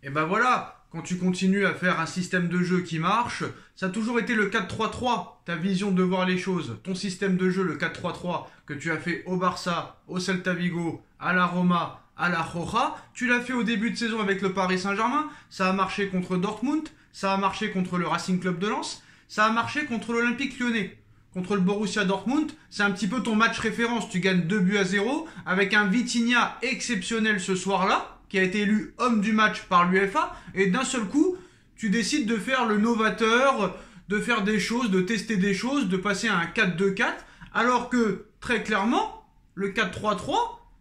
Et ben voilà, quand tu continues à faire un système de jeu qui marche, ça a toujours été le 4-3-3, ta vision de voir les choses. Ton système de jeu, le 4-3-3, que tu as fait au Barça, au Celta Vigo, à la Roma, à la Roja, tu l'as fait au début de saison avec le Paris Saint-Germain, ça a marché contre Dortmund, ça a marché contre le Racing Club de Lens, ça a marché contre l'Olympique Lyonnais. Contre le Borussia Dortmund, c'est un petit peu ton match référence. Tu gagnes 2-0 avec un Vitinha exceptionnel ce soir-là, qui a été élu homme du match par l'UEFA, et d'un seul coup, tu décides de faire le novateur, de faire des choses, de tester des choses, de passer à un 4-2-4, alors que, très clairement, le 4-3-3,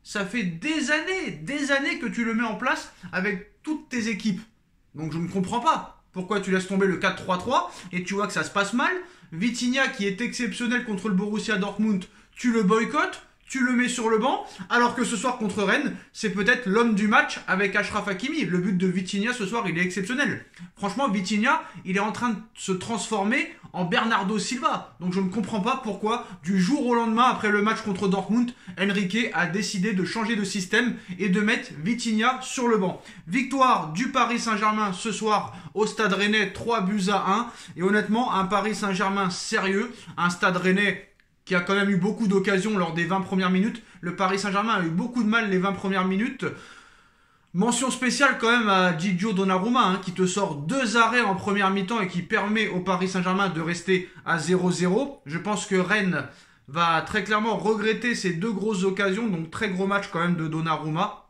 ça fait des années que tu le mets en place avec toutes tes équipes. Donc je ne comprends pas pourquoi tu laisses tomber le 4-3-3 et tu vois que ça se passe mal. Vitinha qui est exceptionnel contre le Borussia Dortmund, tu le boycottes, tu le mets sur le banc, alors que ce soir contre Rennes, c'est peut-être l'homme du match avec Achraf Hakimi. Le but de Vitinha ce soir, il est exceptionnel. Franchement, Vitinha, il est en train de se transformer en Bernardo Silva. Donc je ne comprends pas pourquoi, du jour au lendemain, après le match contre Dortmund, Enrique a décidé de changer de système et de mettre Vitinha sur le banc. Victoire du Paris Saint-Germain ce soir au Stade Rennais, 3-1. Et honnêtement, un Paris Saint-Germain sérieux, un Stade Rennais qui a quand même eu beaucoup d'occasions lors des 20 premières minutes. Le Paris Saint-Germain a eu beaucoup de mal les 20 premières minutes. Mention spéciale quand même à Gigio Donnarumma, qui te sort 2 arrêts en première mi-temps et qui permet au Paris Saint-Germain de rester à 0-0. Je pense que Rennes va très clairement regretter ces 2 grosses occasions, donc très gros match quand même de Donnarumma.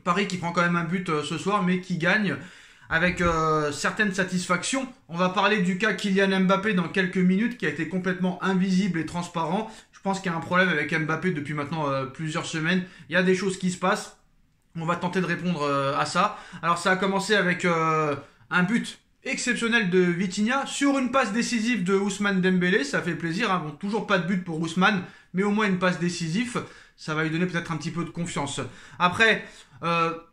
Paris qui prend quand même un but ce soir, mais qui gagne avec certaines satisfactions. On va parler du cas Kylian Mbappé dans quelques minutes, qui a été complètement invisible et transparent. Je pense qu'il y a un problème avec Mbappé depuis maintenant plusieurs semaines. Il y a des choses qui se passent. On va tenter de répondre à ça. Alors ça a commencé avec un but exceptionnel de Vitinha sur une passe décisive de Ousmane Dembélé. Ça fait plaisir, hein. Bon, toujours pas de but pour Ousmane, mais au moins une passe décisive. Ça va lui donner peut-être un petit peu de confiance. Après,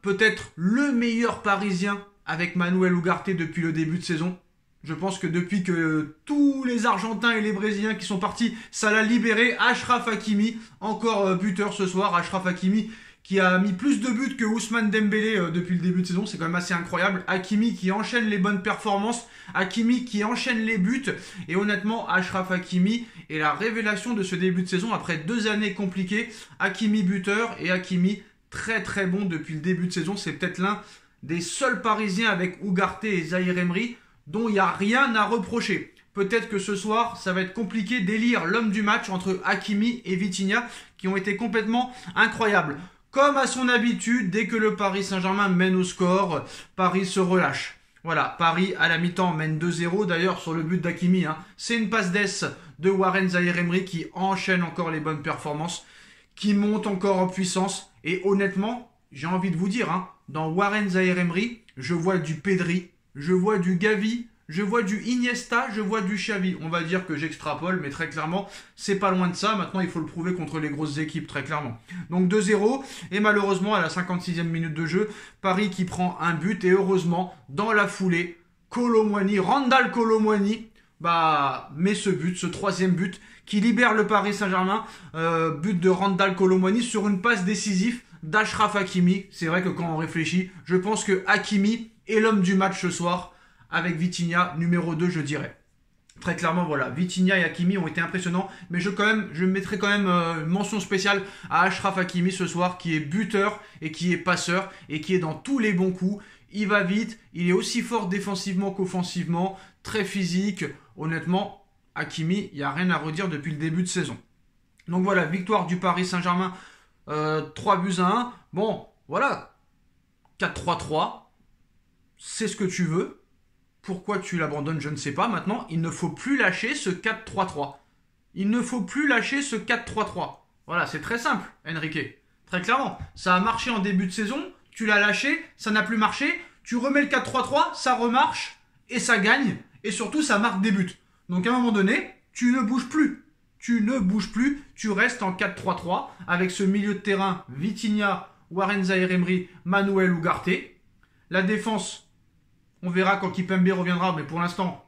peut-être le meilleur Parisien avec Manuel Ugarte depuis le début de saison. Je pense que depuis que tous les Argentins et les Brésiliens qui sont partis, ça l'a libéré. Achraf Hakimi, encore buteur ce soir. Achraf Hakimi qui a mis plus de buts que Ousmane Dembélé depuis le début de saison. C'est quand même assez incroyable. Hakimi qui enchaîne les bonnes performances. Hakimi qui enchaîne les buts. Et honnêtement, Achraf Hakimi est la révélation de ce début de saison après 2 années compliquées. Hakimi buteur et Hakimi très très bon depuis le début de saison. C'est peut-être l'un des seuls Parisiens avec Ugarte et Zahir Emery dont il n'y a rien à reprocher. Peut-être que ce soir, ça va être compliqué d'élire l'homme du match entre Hakimi et Vitinha qui ont été complètement incroyables. Comme à son habitude, dès que le Paris Saint-Germain mène au score, Paris se relâche. Voilà, Paris à la mi-temps mène 2-0 d'ailleurs sur le but d'Hakimi. C'est une passe d'ess de Warren Zahir Emery qui enchaîne encore les bonnes performances, qui monte encore en puissance. Et honnêtement, j'ai envie de vous dire, dans Warren Zahir Emery, je vois du Pedri, je vois du Gavi, je vois du Iniesta, je vois du Xavi. On va dire que j'extrapole, mais très clairement, c'est pas loin de ça. Maintenant, il faut le prouver contre les grosses équipes, très clairement. Donc 2-0, et malheureusement, à la 56e minute de jeu, Paris qui prend un but, et heureusement, dans la foulée, Randal Kolo Muani, met ce but, ce 3e but, qui libère le Paris Saint-Germain. But de Randal Kolo Muani sur une passe décisive d'Achraf Hakimi. C'est vrai que quand on réfléchit, je pense que Hakimi est l'homme du match ce soir, avec Vitinha, numéro 2, je dirais. Très clairement, voilà, Vitinha et Hakimi ont été impressionnants, mais je mettrai quand même une mention spéciale à Achraf Hakimi ce soir, qui est buteur et qui est passeur et qui est dans tous les bons coups. Il va vite, il est aussi fort défensivement qu'offensivement, très physique. Honnêtement, Hakimi, il n'y a rien à redire depuis le début de saison. Donc voilà, victoire du Paris Saint-Germain, 3-1. Bon, voilà, 4-3-3, c'est ce que tu veux. Pourquoi tu l'abandonnes, je ne sais pas. Maintenant, il ne faut plus lâcher ce 4-3-3. Il ne faut plus lâcher ce 4-3-3. Voilà, c'est très simple, Enrique. Très clairement, ça a marché en début de saison, tu l'as lâché, ça n'a plus marché, tu remets le 4-3-3, ça remarche, et ça gagne, et surtout, ça marque des buts. Donc à un moment donné, tu ne bouges plus. Tu restes en 4-3-3, avec ce milieu de terrain, Vitinha, Warren Zahir Emery, Manuel Ugarte. La défense, on verra quand Kimpembe reviendra, mais pour l'instant,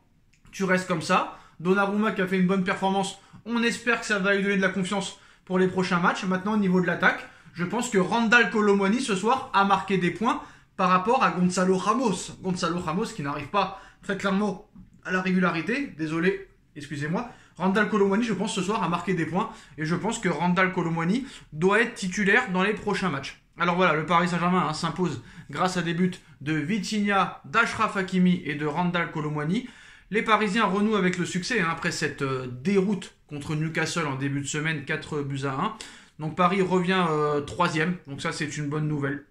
tu restes comme ça. Donnarumma qui a fait une bonne performance, on espère que ça va lui donner de la confiance pour les prochains matchs. Maintenant, au niveau de l'attaque, je pense que Randal Kolo Muani ce soir a marqué des points par rapport à Gonzalo Ramos. Gonzalo Ramos qui n'arrive pas très clairement à la régularité. Désolé, excusez-moi. Randal Kolo Muani, je pense, ce soir a marqué des points. Et je pense que Randal Kolo Muani doit être titulaire dans les prochains matchs. Alors voilà, le Paris Saint-Germain s'impose grâce à des buts de Vitinha, d'Achraf Hakimi et de Randal Kolo Muani. Les Parisiens renouent avec le succès après cette déroute contre Newcastle en début de semaine, 4-1. Donc Paris revient 3e, donc ça c'est une bonne nouvelle.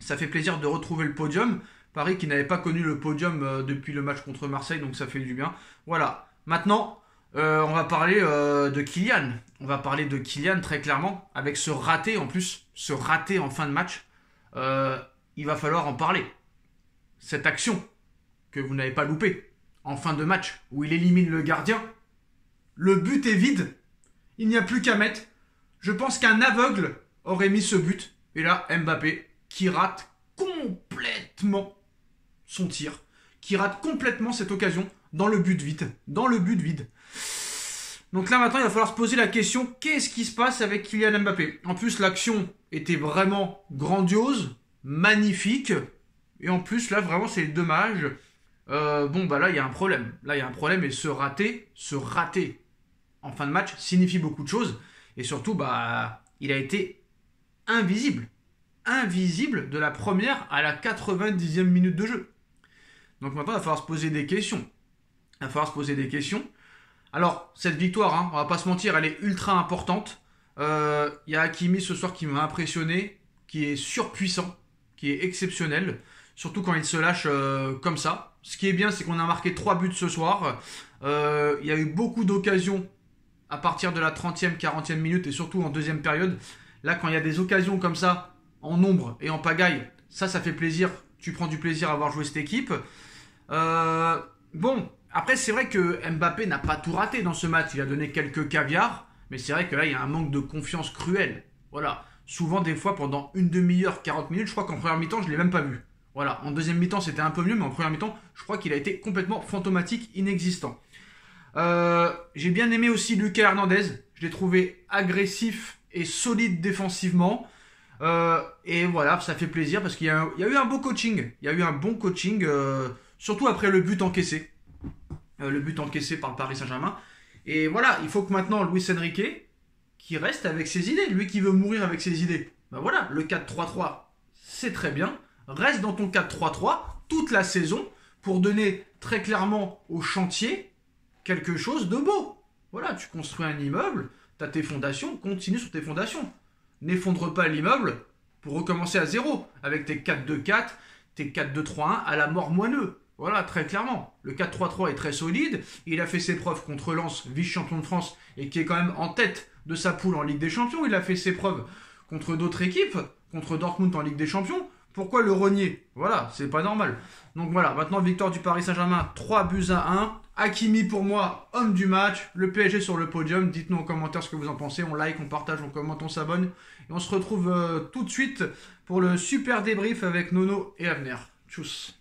Ça fait plaisir de retrouver le podium. Paris qui n'avait pas connu le podium depuis le match contre Marseille, donc ça fait du bien. Voilà, maintenant on va parler de Kylian. On va parler de Kylian très clairement, avec ce raté en plus, ce raté en fin de match. Il va falloir en parler. Cette action que vous n'avez pas loupée en fin de match, où il élimine le gardien, le but est vide, il n'y a plus qu'à mettre. Je pense qu'un aveugle aurait mis ce but. Et là, Mbappé qui rate complètement son tir, qui rate complètement cette occasion dans le but vide. Dans le but vide. Donc là maintenant, il va falloir se poser la question, qu'est-ce qui se passe avec Kylian Mbappé? En plus, l'action était vraiment grandiose, magnifique. Et en plus, là, vraiment, c'est dommage. Bon, bah là, il y a un problème. Là, il y a un problème et ce raté en fin de match signifie beaucoup de choses. Et surtout, bah, il a été invisible. Invisible de la première à la 90e minute de jeu. Donc maintenant, il va falloir se poser des questions. Alors, cette victoire, on va pas se mentir, elle est ultra importante. Il y a Hakimi ce soir qui m'a impressionné, qui est surpuissant, qui est exceptionnel. Surtout quand il se lâche comme ça. Ce qui est bien, c'est qu'on a marqué 3 buts ce soir. Il y a eu beaucoup d'occasions à partir de la 30e, 40e minute et surtout en deuxième période. Là, quand il y a des occasions comme ça, en nombre et en pagaille, ça fait plaisir. Tu prends du plaisir à avoir joué cette équipe. Bon, après, c'est vrai que Mbappé n'a pas tout raté dans ce match. Il a donné quelques caviars, mais c'est vrai que là, il y a un manque de confiance cruel. Voilà. Souvent, des fois, pendant une demi-heure, 40 minutes, je crois qu'en première mi-temps, je ne l'ai même pas vu. Voilà. En deuxième mi-temps, c'était un peu mieux, mais en première mi-temps, je crois qu'il a été complètement fantomatique, inexistant. J'ai bien aimé aussi Lucas Hernandez. Je l'ai trouvé agressif et solide défensivement. Et voilà, ça fait plaisir parce qu'il y a eu un beau coaching. Il y a eu un bon coaching, surtout après le but encaissé. Le but encaissé par le Paris Saint-Germain. Et voilà, il faut que maintenant Luis Enrique, qui reste avec ses idées, lui qui veut mourir avec ses idées. Ben voilà, le 4-3-3, c'est très bien. Reste dans ton 4-3-3 toute la saison pour donner très clairement au chantier quelque chose de beau. Voilà, tu construis un immeuble, tu as tes fondations, continue sur tes fondations. N'effondre pas l'immeuble pour recommencer à zéro avec tes 4-2-4, tes 4-2-3-1 à la mort moelleux. Voilà, très clairement. Le 4-3-3 est très solide. Il a fait ses preuves contre Lens, vice-champion de France, et qui est quand même en tête de sa poule en Ligue des Champions. Il a fait ses preuves contre d'autres équipes, contre Dortmund en Ligue des Champions. Pourquoi le renier? Voilà, c'est pas normal. Donc voilà, maintenant victoire du Paris Saint-Germain, 3-1. Hakimi pour moi, homme du match. Le PSG sur le podium. Dites-nous en commentaire ce que vous en pensez. On like, on partage, on commente, on s'abonne. Et on se retrouve tout de suite pour le super débrief avec Nono et Avner. Tchuss.